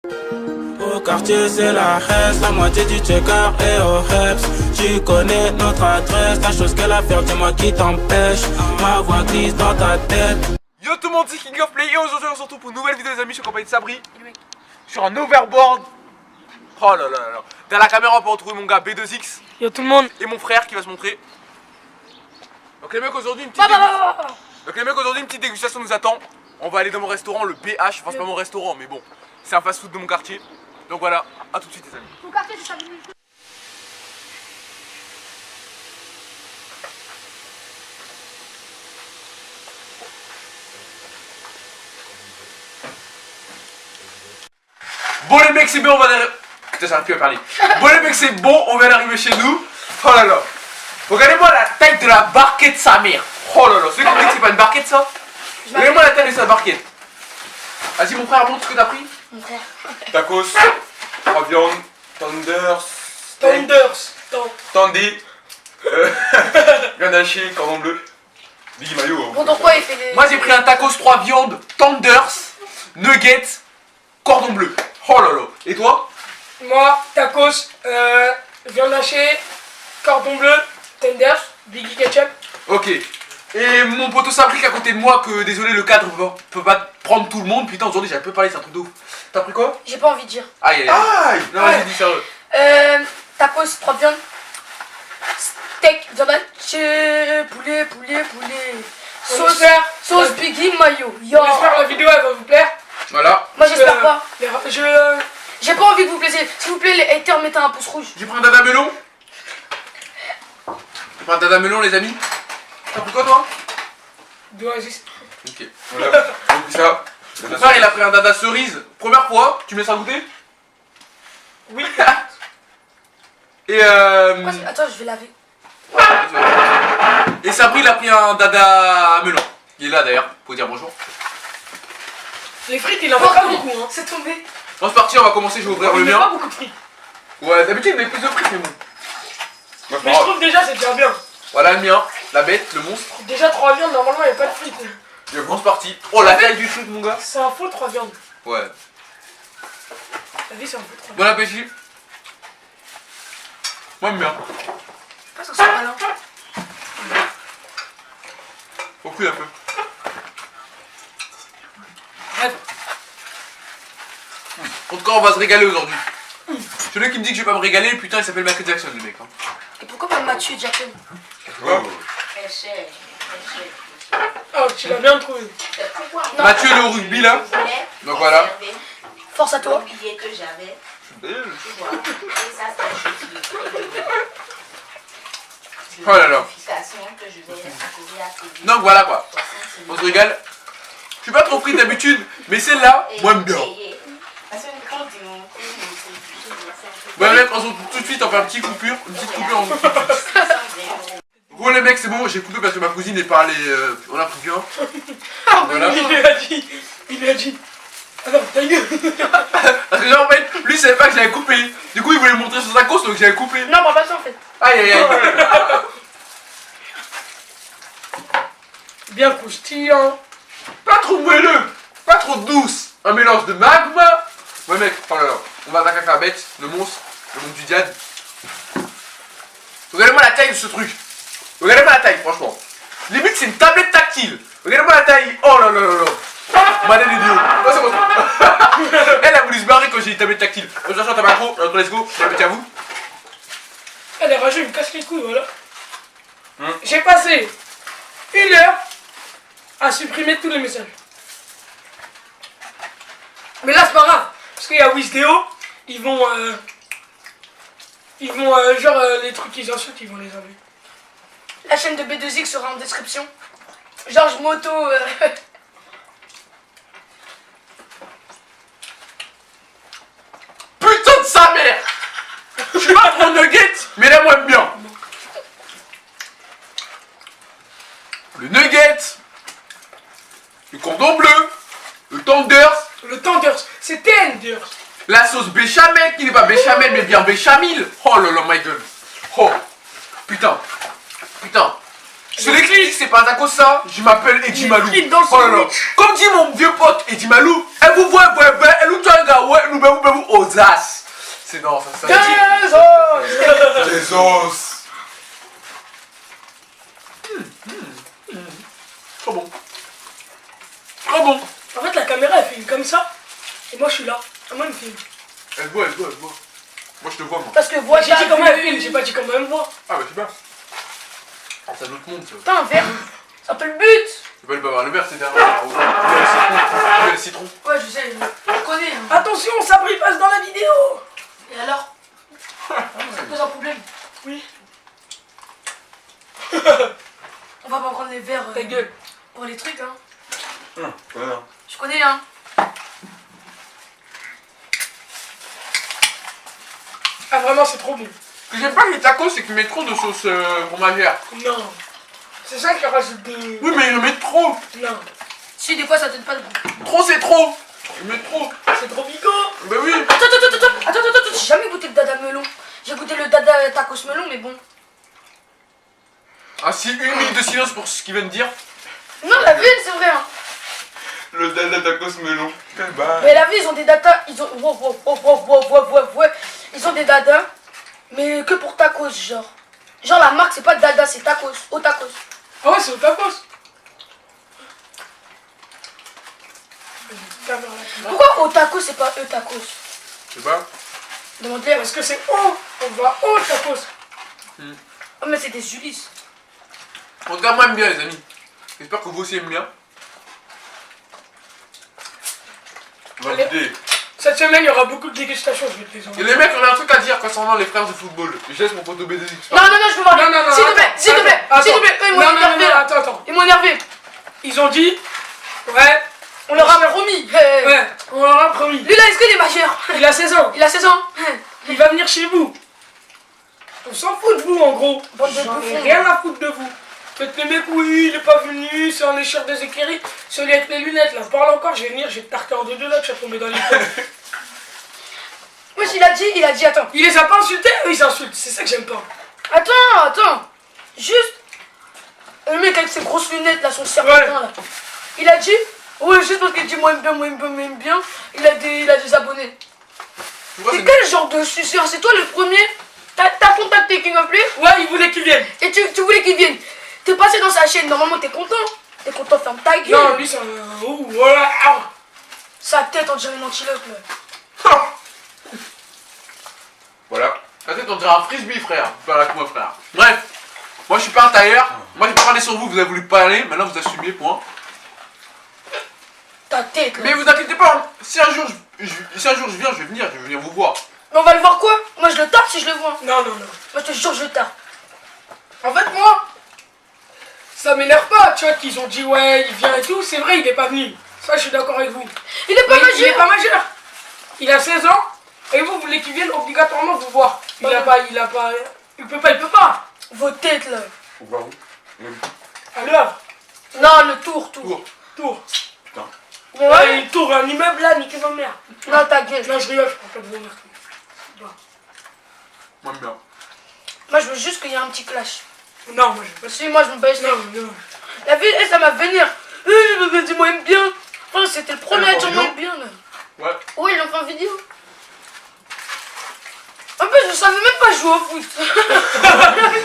Au quartier c'est la haine, la moitié du checker et au Heps. Tu connais notre adresse, la chose qu'elle a fait, dis-moi qui t'empêche. Ma voix glisse dans ta tête. Yo tout le monde, c'est King of Play et aujourd'hui on se retrouve pour une nouvelle vidéo les amis, je suis accompagné de Sabri. Sur un overboard. Oh là là là là. Derrière la caméra on peut retrouver mon gars B2X. Yo tout le monde. Et mon frère qui va se montrer. Donc les mecs aujourd'hui une petite dégustation nous attend. On va aller dans mon restaurant, le BH, enfin c'est pas mon restaurant mais bon, c'est un fast food de mon quartier. Donc voilà, à tout de suite les amis. Mon quartier c'est ça. Bon les mecs c'est bon, on va aller... Putain j'arrive plus à parler. Bon les mecs c'est bon, on vient d'arriver chez nous. Oh là là. Regardez-moi la taille de la barquette sa mère. Oh là là, c'est compris que c'est pas une barquette ça? Regardez-moi la taille de sa barquette. Vas-y mon frère, montre ce que t'as pris. Mon frère. Tacos, 3 viandes, tandy, viande hachée, cordon bleu, Biggie Mayo. Hein. Bon, donc quoi il fait des... Moi j'ai pris un tacos 3 viandes, tenders, nuggets, cordon bleu. Oh là là. Et toi? Moi, tacos, viande hachée, cordon bleu, tenders, Biggie ketchup. Ok. Et mon poteau Sabri à côté de moi, que désolé le cadre peut pas prendre tout le monde. Putain aujourd'hui j'avais peu parlé, c'est un truc de ouf. T'as pris quoi? J'ai pas envie de dire. Aïe aïe aïe. Non vas-y dis sérieux. Tacos, 3 viandes. Steak, viande hachée, poulet. Sauce Biggie Mayo. Yo. J'espère que la vidéo elle va vous plaire. Voilà. Moi j'espère pas. Je J'ai pas envie que vous plaisiez. S'il vous plaît les haters, mettez un pouce rouge. J'ai pris un dada melon. J'ai pris un dada melon les amis. T'as pris quoi toi? d'Oasis. Ok, voilà, j'ai pris ça. Mon frère il a pris un dada cerise. Première fois, tu me laisses un goûter? Oui. Et Attends, je vais laver. Et Sabri il a pris un dada melon. Il est là d'ailleurs, faut dire bonjour. Les frites il en met pas beaucoup hein. C'est tombé. Bon c'est parti, on va commencer, je vais ouvrir le Il met pas mien. beaucoup de frites. Ouais, d'habitude il met plus de frites mais bon. Ouais, Mais je trouve déjà c'est déjà bien. voilà le mien, la bête, le monstre. Déjà 3 viandes, normalement il n'y a pas de frites. Et bon c'est parti. Oh la taille du truc mon gars. C'est un faux 3 viandes. Ouais. T'as vu c'est un faux 3 viandes. Bon appétit. Moi j'aime bien. Je pense que c'est malin. Beaucoup un peu. Bref. En tout cas on va se régaler aujourd'hui. Celui qui me dit que je vais pas me régaler, putain il s'appelle Michael Jackson le mec. Hein. Et pourquoi pas Mathieu Jackson? Ouais. Oh tu l'as bien trouvé. Non. Mathieu le rugby là. Donc voilà. Force à toi. Que j'avais, Oh tu vois. Et ça, c'est là là. que je vais accourir à tes Donc voilà quoi. On se régale. Je suis pas trop pris d'habitude, mais celle-là, moi j'aime bien. Ouais mec, on se retrouve tout de suite, on fait une petite coupure, on se retrouve tout de suite. Bon les mecs c'est bon, j'ai coupé parce que ma cousine est parlée, on a pris bien. Voilà. Il lui a dit. Alors ta gueule. Parce que genre en fait, lui il savait pas que j'avais coupé. Du coup il voulait montrer sur sa course donc j'avais coupé. Non, pas ça en fait. Aïe aïe aïe. Bien croustillant. Pas trop moelleux, pas trop douce. Un mélange de magma. Ouais mec, oh là là, on va attaquer avec la bête, le monstre du diade. Regardez-moi la taille de ce truc. Regardez-moi la taille, franchement. Limite, c'est une tablette tactile. Regardez-moi la taille. Oh là là là là. Madame idiot. Oh, c'est bon. Elle a voulu se barrer quand j'ai dit tablette tactile. Je cherche ta macro. Let's go. C'est petit à vous. Elle est rageux, il me casse les couilles, voilà. J'ai passé 1 heure à supprimer tous les messages. Mais là, c'est pas grave. Parce qu'il y a Wisdeo, ils vont genre, les trucs qu'ils insultent, ils vont les enlever. La chaîne de B2X sera en description. Georges Moto. Putain de sa mère. Je suis pas trop nugget, mais là, moi, j'aime bien. Le nugget, le cordon bleu, le tenders, Le tenders, c'est tenders. la sauce béchamel qui n'est pas béchamel mais bien béchamel. Oh là là, my god. Oh, putain, putain. Je l'explique, c'est pas un taco ça. Je m'appelle Eddie Les Malou. frites dans le Oh là là. sandwich. Comme dit mon vieux pote Eddie Malou, elle vous voit, elle nous tient un gars, ouais, nous bavou aux as. C'est non, ça. Des os. Des os. Trop bon. Trop bon. En fait, la caméra, elle filme comme ça. Et moi, je suis là. Et moi, elle me filme. Elle voit. Moi je te vois, moi. Parce que vois, J'ai dit comment elle filme, j'ai pas dit comment elle me voit. Ah bah je sais pas. C'est un autre monde ça. Putain, un verre. C'est un peu le but. Tu peux pas avoir le verre, c'est derrière. Le citron. Ouais, je sais, je connais. hein. Attention, Sabri passe dans la vidéo. Et alors Ça pose un problème. Oui. On va pas prendre les verres Ta gueule. pour les trucs, hein. Voilà. Je connais, hein. Ah, vraiment, c'est trop bon. Ce que j'aime pas les tacos, c'est qu'ils mettent trop de sauce fromagère. Non. C'est ça qui rajoute de... Oui, mais ils en mettent trop. Non. Si, des fois, ça donne pas de goût. Trop, c'est trop. Ils mettent trop. C'est trop bigot. Bah oui. Attends, j'ai jamais goûté le dada melon. J'ai goûté le dada tacos melon, mais bon. Ah si, 1 minute de silence pour ce qu'il vient de dire. Non, la vie, c'est vrai, hein. Le dada tacos melon. Quel bas. Mais la vie, ils ont des dadas, ils ont... Ils ont des dadas, mais que pour tacos, genre. Genre, la marque, c'est pas dada, c'est tacos. Au tacos. Ah ouais, c'est au tacos. Pourquoi au tacos, c'est pas eux tacos? Je sais pas. Demande-les. Parce que c'est haut. On va au tacos. Oh, mais c'est des Ulysses. En tout cas, moi, j'aime bien, les amis. J'espère que vous aussi aimez bien. Validé. Cette semaine, il y aura beaucoup de dégustations, je vais te les Et envoyer. les mecs, on a un truc à dire concernant les frères de football. Je laisse mon poteau BDX. Non, je veux voir. Non, non, non, S'il te plaît, attends, s'il te plaît, attends, s'il te plaît. Ils m'ont Non, non, énervé, non, là. attends. Ils m'ont énervé. Ils ont dit, ouais, On leur a promis. ouais, on leur a promis. Lui, là, est-ce qu'il est majeur? Il a 16 ans, Il a 16 ans. il va venir chez vous. On s'en fout de vous, en gros. Bande de J'en ai bouffons. rien à foutre de vous. Faites les mecs, oui, il est pas venu, c'est un lécheur des équerries. Celui avec les lunettes, là, parle encore, je vais venir, je vais te tarter en deux là, que je vais tomber dans les pommes. Wesh, il a dit, attends. Il les a pas insultés, eux ils insultent, c'est ça que j'aime pas. Attends. Juste. Le mec avec ses grosses lunettes, là, son serpentin, Ouais. là. Il a dit, ouais, juste parce qu'il dit moi, il aime bien. Il a des abonnés. Pourquoi C'est c'est- quel genre de suceur? C'est toi le premier? T'as contacté King of Play Ouais, il voulait qu'ils viennent. et tu voulais qu'il vienne. T'es passé dans sa chaîne, normalement t'es content. T'es content, ferme ta gueule. Non, lui c'est un... Ouh, voilà. Ah. Sa tête, on dirait une antilope, là. Voilà. La tête, on dirait un frisbee, frère. Pas avec moi, frère. Bref. Moi, je suis pas un tailleur. Moi, j'ai pas parlé sur vous, vous avez voulu parler. Maintenant, vous assumez, point. Ta tête, là. Mais vous inquiétez pas, si un jour je viens, je vais venir vous voir. Mais on va le voir quoi? Moi je le tape si je le vois. Non. Moi je te jure, je le tape. En fait, moi, ça m'énerve pas, tu vois, qu'ils ont dit ouais, il vient et tout. C'est vrai, il est pas venu. Ça, je suis d'accord avec vous. Il est pas Mais il est majeur. pas majeur. Il a 16 ans. Et vous voulez qu'il vienne obligatoirement vous voir. Il peut pas. Vos têtes, là. Faut voir où. À l'heure. Non, le tour. Tour. Putain. Mais Ouais, ouais. il tourne un immeuble là, niquez ma mère. Non, ta gueule. Non, je rigole, je prends pas de vos marques. Moi, bien. Moi je veux juste qu'il y ait un petit clash. Non, moi je veux Si, moi je me baisse. pas. Non. La vie, ça m'a vénère. Dis-moi, aime bien. Oh, c'était le premier à dire moi aime bien, là. Ouais. Oui, il en fait en vidéo. En plus, je savais même pas jouer au foot.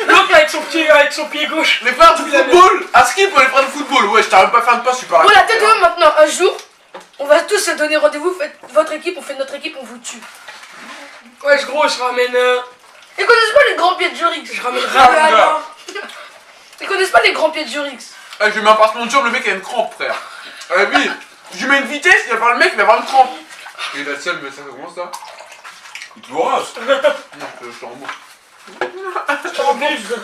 L'autre avec son pied gauche. Les frères du football. À skip pour les frères de football. Ouais, je t'arrive pas à faire de passe, je suis pas Bon, la tête de homme maintenant, un jour, on va tous se donner rendez-vous. Faites votre équipe, on fait notre équipe, on vous tue. Ouais, gros, je ramène. Ils connaissent pas les grands pieds de Jurix. Je ramène Ah, Rana. Ils connaissent pas les grands pieds de Jurix. je lui mets un passement de jambe, le mec il a une crampe, frère. Oui, je lui mets une vitesse, il va voir le mec, il va avoir une crampe. Et la seule, mais ça commence ça. Il te rase. Non, je te rembourse. Je te rembourse. Je te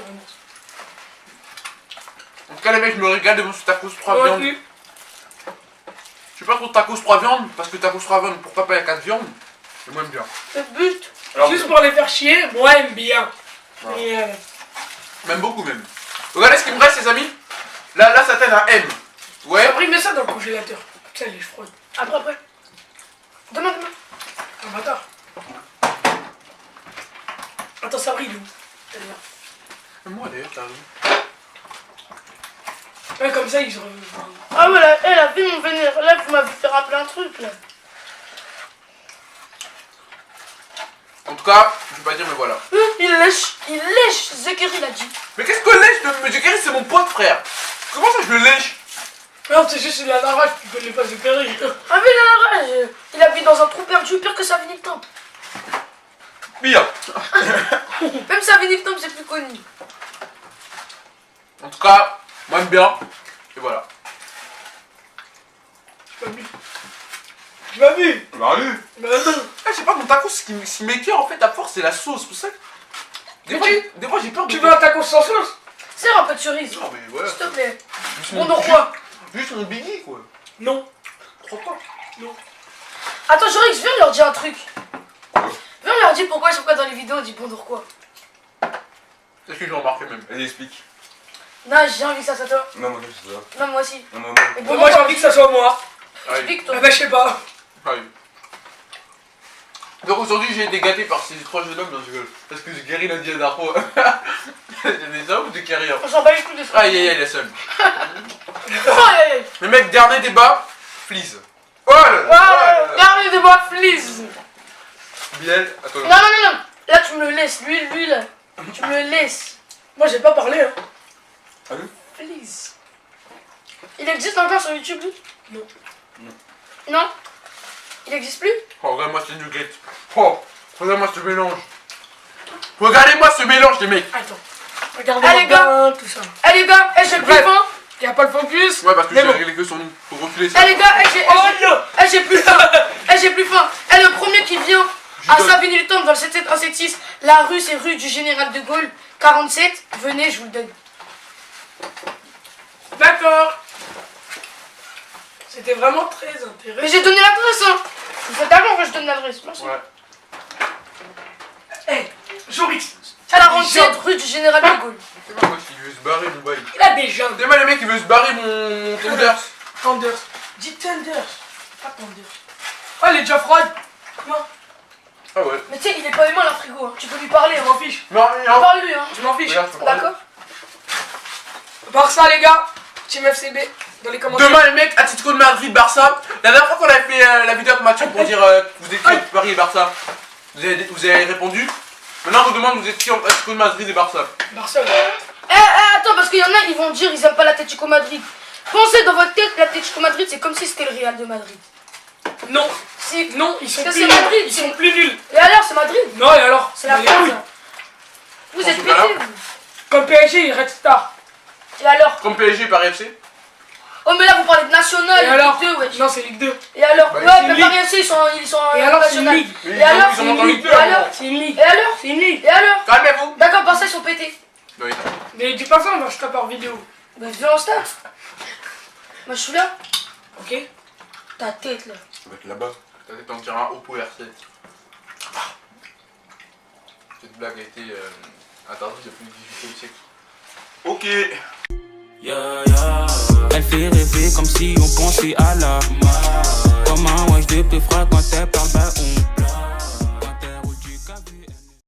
rembourse. En tout cas, les mecs, je me régale devant ce tacos 3 Moi viandes. plus. Je suis pas contre tacos 3 viandes, parce que tacos 3 viandes, pour papa, il y a 4 viandes. Et moi, j'aime bien. Le but. Alors, Juste pour les faire chier, moi j'aime bien. Voilà. Mais, même beaucoup, même. Regardez ce qu'il me reste, les amis. Là, ça t'aide un M. Ouais. après, mets ça dans le congélateur. Ça, il est froid. Après. Demain. Un bâtard. Attends, ça brille où? Ouais, comme ça, ils se Ah ouais, là, elle a vu mon vénère. Là, vous m'avez fait rappeler un truc, là. En tout cas, je vais pas dire, mais voilà. Il lèche, Zekeri, il a dit. Mais qu'est-ce que lèche de M. Kerry, c'est mon pote, frère. Comment ça, je le lèche? Non, c'est juste la narage, tu connais pas Zekeri. Ah mais là, il habite dans un trou perdu, pire que Savini le Temple. Pire. Même Savini le Temple, c'est plus connu. En tout cas, moi j'aime bien. Et voilà. Tu m'as vu? Bah oui. Bah non. Ah, je sais pas, mon taco, ce qui m'écoeure en fait à force, c'est la sauce. C'est pour ça que. Des fois, j'ai peur de. Tu veux un taco sans sauce? C'est un peu de cerise. Non, mais voilà. S'il te plaît. Juste Bon, mon- donc quoi? Juste mon biggie, quoi. Non. Crois pas. Attends, Jorix, viens leur dire un truc. Viens leur dire pourquoi chaque fois dans les vidéos on dit bon donc quoi. Est-ce que j'ai remarqué même? Vas-y, explique. Non, j'ai envie que ça soit toi. Non, moi, c'est ça. Non, moi aussi. Non, Et Moi, j'ai envie que ça soit moi. Explique toi. Ah bah, je sais pas. Ah oui. Donc aujourd'hui, j'ai été gâté par ces trois jeunes hommes, non, je rigole. Parce que Gary l'a dit à Darko. J'ai des hommes ou des carrières? On s'en bat les couilles de ça. Aïe aïe aïe, la seule. Aïe, aïe. Mais mec, dernier débat, Fleeze. Oh là là, Ouais, dernier débat, please. Biel, à toi. Non, non, non, non. Là, tu me le laisses. Lui, là. Tu me le laisses. Moi, j'ai pas parlé, hein. Ah oui? Please. Il existe encore sur YouTube, lui? Non. Non? Il existe plus? Oh, regarde-moi ce nugget. Oh, regarde-moi ce mélange. Regardez-moi ce mélange, les mecs. Attends. Regardez Allez, bien tout ça. Eh les gars, j'ai plus Bref. faim. Y'a pas le focus. Ouais, parce que Mais j'ai bon. réglé que sur nous. Faut reculer ça. Eh les gars, j'ai plus faim. J'ai plus faim. Eh, le premier qui vient à donne. Savigny le Temple dans le 77176, la rue c'est rue du Général de Gaulle, 47. Venez, je vous le donne. D'accord. C'était vraiment très Mais intéressant. j'ai donné l'adresse, hein. Vous faites avant que je donne l'adresse. Merci. Ouais. Eh, Jorix. 47 rue du Général de Gaulle. C'est moi qui veut se barrer, mon bail. Il a des jambes. C'est moi, les mecs, qui veut se barrer mon Thunders. Thunders. Dis Thunders. Pas Thunders. Oh, il est déjà froid. Moi, Ah ouais. Mais tu sais, il est pas aimant la frigo. Hein. Tu peux lui parler. je Hein. m'en fiche. Non, non. Parle-lui. Hein. Je m'en fiche. Regarde, je peux parler. D'accord. Par ça, les gars, Team FCB, dans les commentaires. Demain, les mecs, Atlético de Madrid, Barça. La dernière fois qu'on a fait la vidéo avec Mathieu pour dire vous êtes qui entre Paris et Barça, vous avez répondu. Maintenant, on vous demande vous êtes qui entre Atlético de Madrid et Barça. Barcelone. Attends, parce qu'il y en a, ils vont dire ils aiment pas l'Atlético Madrid. Pensez dans votre tête, l'Atlético Madrid, c'est comme si c'était le Real de Madrid. Non. Si. Non, ils sont Parce plus que c'est nuls. Madrid, Ils c'est- sont plus nuls. Et alors, c'est Madrid. Non, et alors? C'est la Mais France. oui. Vous En êtes tout pétés, cas, vous. Comme PSG, Red Star. Et alors? Comme PSG par FC. Oh, mais là, vous parlez de national, Et alors? Ligue 2, ouais. Non, c'est Ligue 2. Et alors? Bah, Ouais, c'est une mais ligue. Paris FC, ils sont Et alors, c'est une national. ligue. Mais Et alors, ils c'est ont une monté en ligue. Ligue Et 2. alors? C'est une ligue. Et alors? C'est une ligue. Et alors? Calmez-vous. D'accord, Barça, ils sont pétés. Oui. Mais dis pas ça, moi je tape par vidéo. Bah, viens au stade. Moi, je suis là. Ok? Ta tête, là. Ça va être là-bas. Ta tête en tirant au pour RC. Cette blague a été interdite depuis le 18e siècle. Ok. Elle fait rêver comme si on pensait à la. Comme un wesh de peu froid quand elle parle, bah on